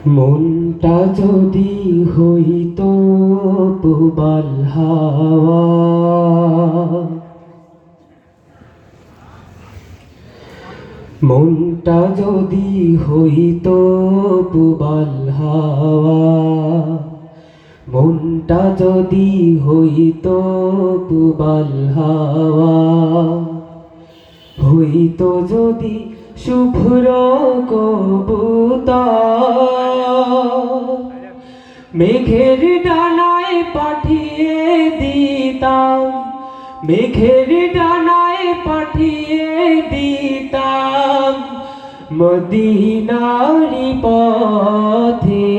মনটা যদি হইতো পুবাল হাওয়া, মনটা যদি হইতো পুবাল হাওয়া, মনটা যদি হইতো পুবাল হাওয়া, হইতো যদি শুভ্র কবুতর, মেঘের ডানায় পাঠিয়ে দিতাম, মেঘের ডানায় পাঠিয়ে দিতাম মদিনারি পথে,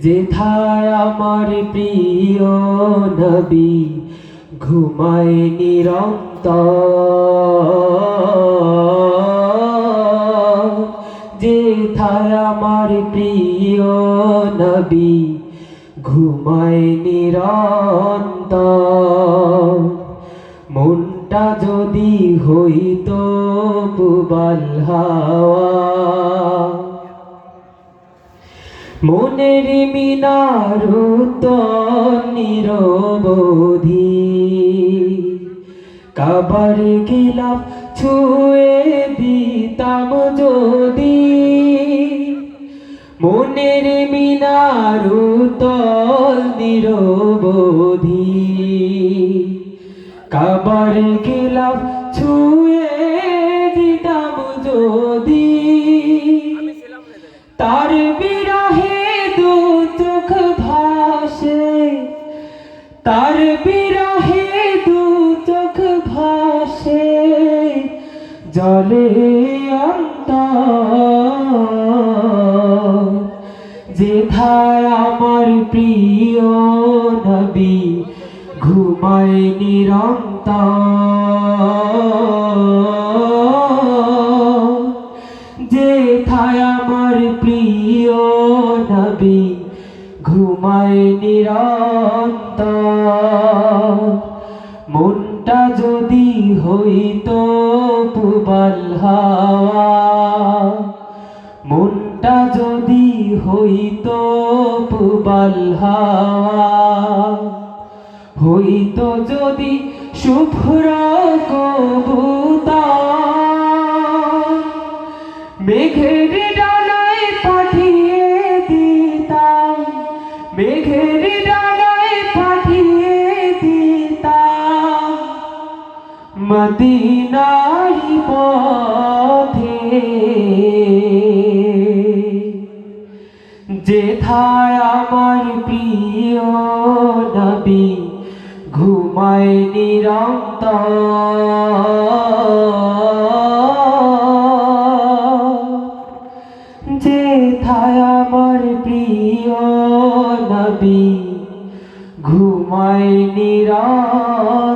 যেথায় আমার প্রিয় নবী ঘুমায় নিরন্তর, যেথায় আমার প্রিয় নবী ঘুমায় নিরন্তর। মনটা যদি হইতো পুবাল হাওয়া, মনের মিনারত নিরবধি, কাবার গিলাফ ছুঁয়ে দিতাম যদি, মনের মিনারত নিরবধি, কাবার গিলাফ ছুঁয়ে দিতাম যদি, তার বিরহে দু চোখ ভাসে, তার বিরহে দু চোখ ভাসে জলে অন্তর, যেথায় আমার প্রিয় নবী ঘুমায় নিরন্তর, যেথায় আমার প্রিয় নবী ঘুমায় নিরন্তর। মনটা যদি হইতো পুবাল হাওয়া, মনটা যদি হইতো পুবাল হাওয়া, হইতো যদি শুভ্র কবুতর, মেঘের ডানায় পাঠিয়ে দিতাম, মেঘের ডানায় পাঠিয়ে দিতাম মদিনারি পথে, যেথায় আমার প্রিয় নবী ঘুমায় নিরন্তর, যেথায় আমার প্রিয় নবী ঘুমায় নিরন্তর।